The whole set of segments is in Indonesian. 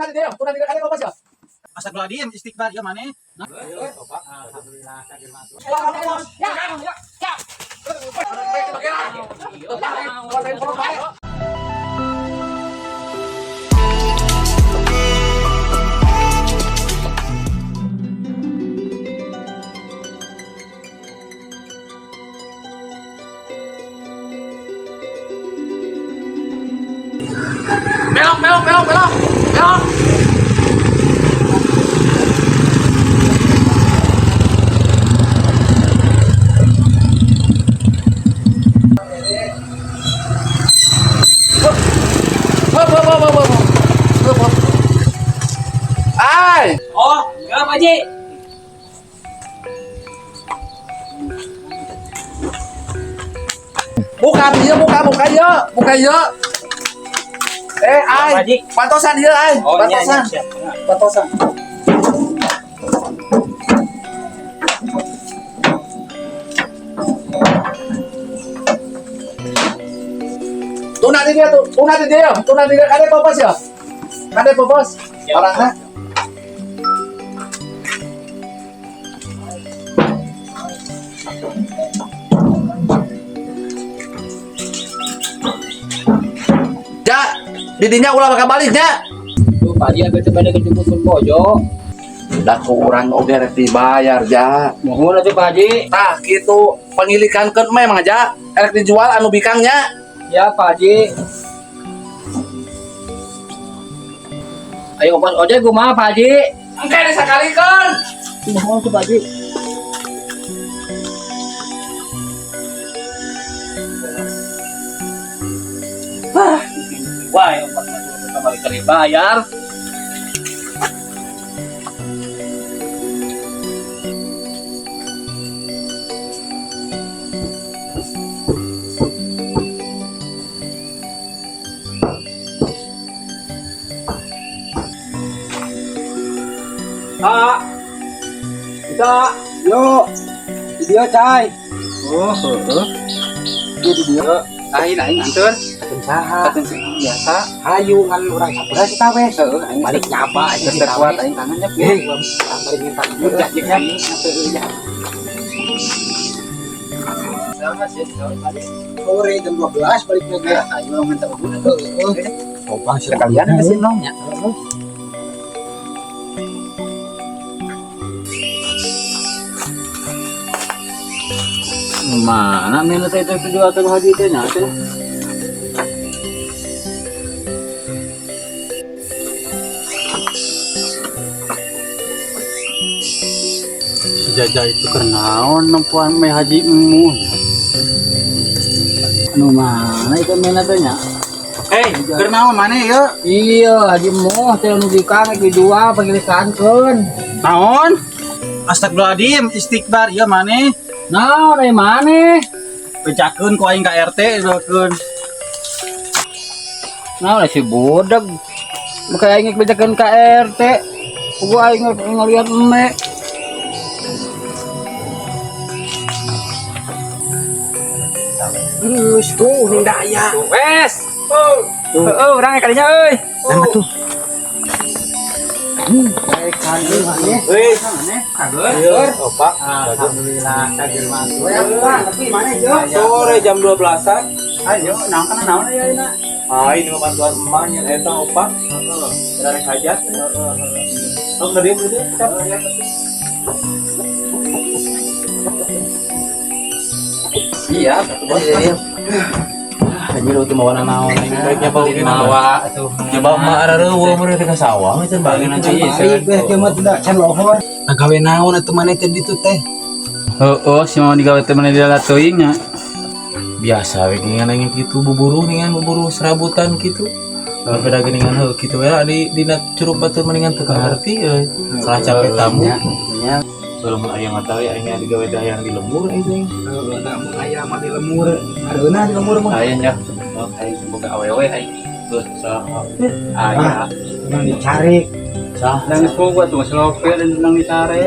Tunang dia kali apa sih? Astagfirullahaladzim, istighfar ya mana? Alhamdulillah. Belok. Hop. Ai. Oh, enggak Pak Haji. Bukan dia, buka ya. Ai. Haji. Pantosan dia, ai. Oh, iya, Pantosan. siap. Pantosan. Tunang dia kade popos ya? Kade popos. Ya. Orangnya. Ja, didinya ulah bakal baliknya. Tuh Pak Haji agak coba kejemput pun bojo. Udah kurang oge rek dibayar, Ja. Mohon atuh Pak Haji. Tah kitu pengilikankeun memang aja erek dijual anu bikangnya. Ya Pak Haji. Ayo ongkos ojek kumaha Pak Haji? Engke disakalikeun. Mohon tuh Pak Haji. Wah, ongkos kembali kali bayar. Kita, yuk, video cai. Oh, video. Aing antur. Saha? Biasa. Hayu ngan urang sabelas kita we. Heeh, aing balik nyapa aing kuat aing kangennya pieu. Balik minta kerja jeung kami ya. Sore jam 12 balik lagi. Ayo minta ubun. Heeh. Opang sekalian ke sini nya. Mana minat itu jual tuh haji itu nya tuh. Jajah itu kernaon nempuan me haji emu. Anu mana itu minatnya? Kernaon mana ya? Iya, haji emu teh anu dikang dijual pagilikankeun. Naon? Astagfirullahaladzim, istighfar ya mana? Nah, dari mana? Pecakeun ku aing ka RT dokeun. Nah, si bodag. Maka aing bejakeun ka RT. Gua aing ngaliat eme. Terus tuh ning daya. Wes. Oh, urang kalinya euy. Nama tuh. Baik kan mana? Euy, Kager. opa. Alhamdulillah kager masuk. Tapi mana Jo? Sore jam 12-an. Ayo, naon kana naon aya ayeuna? Ini bantuan emaknya eta opa. Dari hajat. Oh, ngede itu. Iya, bos. Anjir itu mau naon Baiknya bauin bawa tuh. Coba mah areueuh mun teh ka sawah teh bagi nanti. Baik mah tidak can lohor. Gawe naon atuh maneh teh ditu teh? Heeh, si mau digawe teh mana dia teuing nya. Biasa we ngan kitu buburu serabutan kitu. Kalau beda geuningan heuh kitu we dina curug batur mendingan teu kaharti euy. Salah capek tamu. Nya. Belum aya ngatawi aing digawe dayang di lembur itu. Heeh, aya mah di lemur. Areuna di lemur mah. Aya nya. Aing semoga awewe aing. Geus aya. Yang dicari. Sah. Dan gua tuh slope dan nang dicari.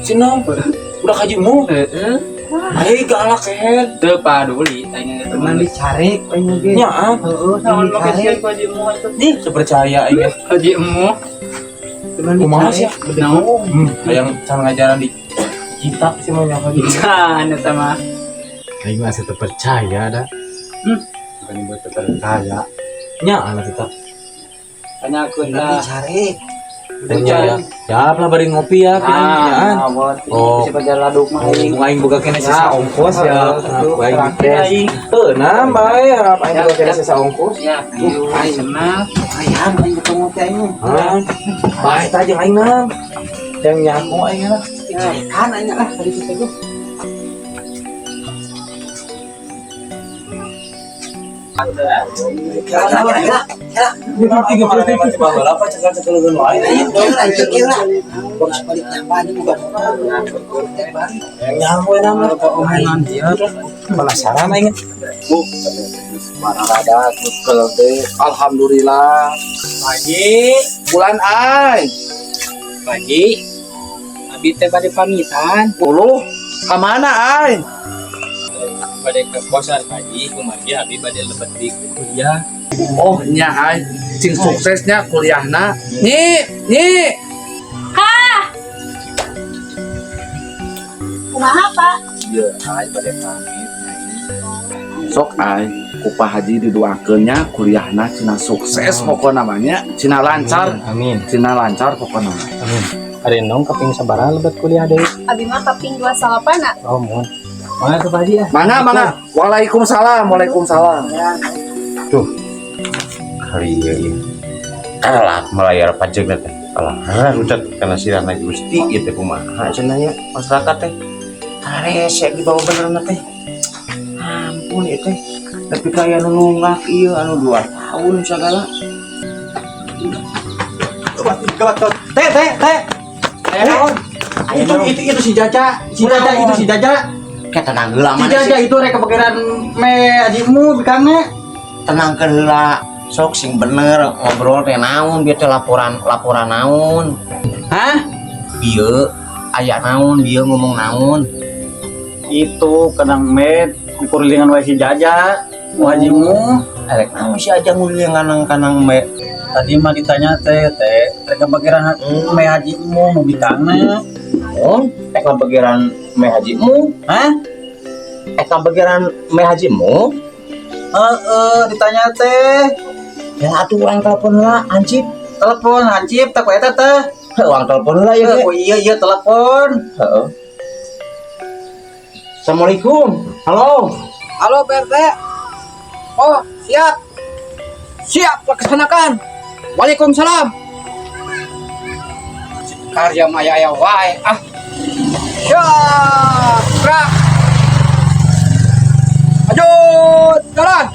Sinong udah kajimu. Heeh. Ai galak kehe. Teu paduli tanya teman dicari aing ge. Nya Heeh, naon make sieun ku haji mu atuh. nih sepercaya aing. Haji mu. Teman Kumaha sih? Naon? Yang cara ngajaran di kitab sih mah nya gitu. Can eta mah. Aing masih terpercaya dah. Bukan buat terpercaya. Nya anak kita. Tanyakeun lah. Ya, siap lah bari ngopi ya, pinanya. Oh, bisa pada laduk mah aing. Aing boga kena sisa ongkos ya. Aing Aing. Teunam bae, harap aing boga kena sisa ongkos. Ya, aing senang. Ayam aing ketemu teh aing. Bae tah jeung aing na. Yang nyaku aing na. Kan aing lah dari situ tuh. Penasaran aing. Marada tukel teh. Alhamdulillah. Pagi, Bulan ai. pagi. Abi teh bade pamitan. Uluh. Ka mana ai? Bade ke kosan pagi, kumagi abi bade lebet di kuliah. Oh, nya ai. Cing suksesnya kuliahna. Nyi. Kumaha Pak? Ieu ai bade pamit. Sok ai ku Pak Haji didoakeunnya kuliahna cenah sukses pokona namanya, cenah lancar, Amin. cenah lancar pokona. Amin. Ari nong kaping sabaraha lebet kuliah deui. Abi mah kaping 28 na. Oh, mohon. Mana tuh Pak Haji ya? Mana? Waalaikumsalam. Tuh kali ya ini kalah melayar pajak teh kalah ucap karena sirana Gusti ieu teh kumaha cenanya masyarakat teh karese di bawah bener teh ampun ieu teh tapi kaya anu nunggak ieu anu 2 tahun segala Teh. Itu si Jaja. Si Jaja. kita tenang heula Si mana Jaja sih itu rek kepikiran me ajimu bikangnya. tenangkeun heula sok sing bener ngobrol teh naon bieu teh laporan naon Hah? bieu aya naon bieu ngomong naon Itu kadang med dikurulingan wae si Jaja. Wajimu erek naon si aja nguliangan kanang me tadi mah ditanya teh rek kepikiran me hajimu nu bikangna. naon ek bagiran me hajimu Hah? ek bagiran me hajimu Ditanya teh. ya atuh urang telepon lah Hansip Telepon Hansip tak eta teh. urang telepon lah ya Oh iya telepon. heeh Assalamualaikum halo Halo PRT. Oh, siap laksanakan. Waalaikumsalam. Karya maya wae. Siap. Gerak. Maju, jalan.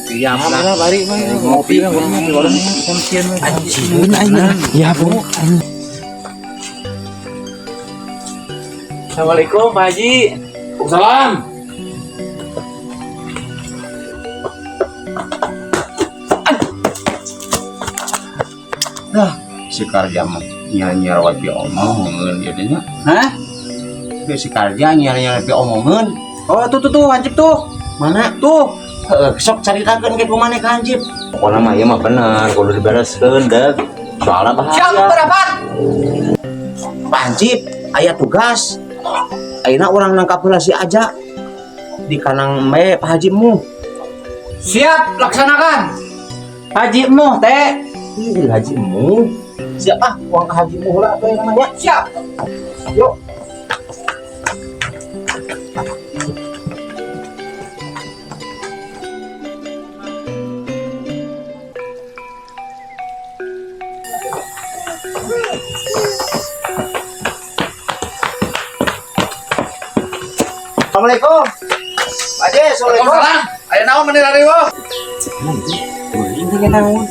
Siap lah bari ngopi warung samsieun we. Anjing aing. Ya, Bu. Assalamualaikum Pak Haji. Waalaikumsalam. si karja mah nyar-nyar wae omongeun ieu teh nya Hah? si karja nyar-nyar wae omongeun Oh, tuh Hansip tuh. mana Tuh. heeh sok caritakeun ke kumaneh ka Hansip pokona mah ieu mah bener kudu dibereskeun deh soalna Siap bahaya berapat. Pak Hansip aya tugas ayeuna urang nangkap heula si Aja di kanang me Pak Hajimu Siap laksanakan. Hajimu teh. ih Hajimu siapa uang ke Hajimu heula apa yang namanya Siap. yuk Assalamualaikum Pak Haji, Assalamualaikum Waalaikumsalam. Aya naon meneh ari wo? ini naon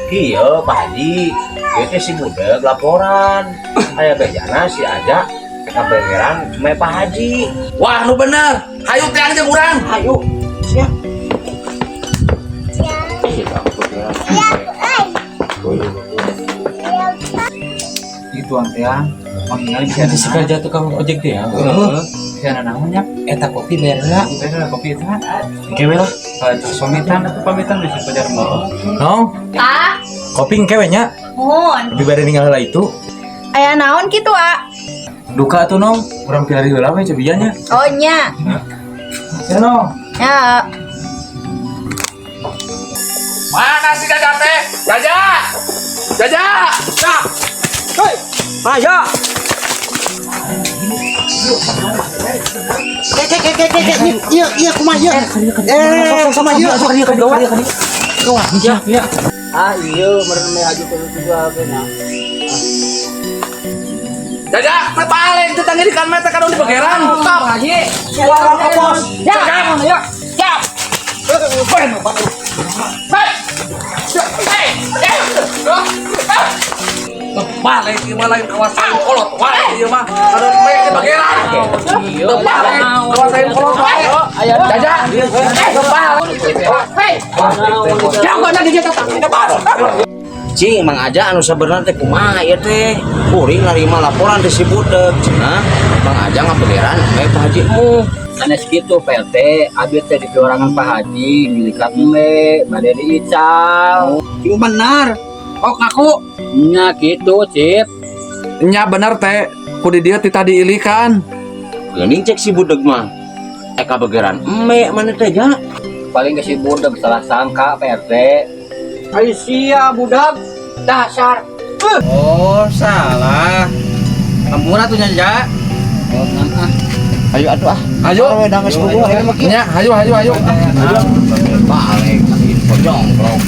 Iya Pak Haji, itu si budak laporan. Aya bejana si Aja kebegeran cuma Pak Haji. Wah, nu bener. Hayu teh jeung urang. Ayo, siap. Itu angtean mengingali Nanti si kerja tukang ojek dia. siana namanya eta kopi berla berla kopi itu kan Kewe lah. somitan atau pamitan bisa pajar mau Nong, Ah, kopi kewe nya. mohon. Lebih bare ninggal lah itu. Aya naon kitu, ah? Duka tuh Nong, urang pilari heula we cebianya. Oh nya. Ya Nong. Ya. Mana si Jaja teh? Jaja! Jaja! Cak! hei ayo iya kumaha iya sama iya ah iya meren me aju ke juga kena Jaja, teh paling teh tangi di kan meta kadon di bageran. Pak Haji suara Pak Bos ya ya siap Paling ieu mah lain kawasan kolot wae ieu mah. Kadon me di bageran. Teu paling kawasan kolot wae. Jaja, Cing Mang Aja anu sebenarnya teh kumaha ya teh? Kuring narima laporan di si budak. Cenah Mang Aja ngabegeran we Pak Haji mu. sanes kitu PLT abis teh di orangan Pak Haji milikat me bade diical cing benar kok ngaku nya gitu Cip nya bener teh. Ku di dieu ti tadi ilikan. Geuning cek si budak mah. Eka begeran eme mana teh ja? paling ke si budak salah sangka PRT ayo sia budak dasar oh salah kampura tuh nyaja oh nah Ayo atuh ah. Ayo. Wedang geus kudu ayeuna mah. Nya, hayu. Balik info jonggrok.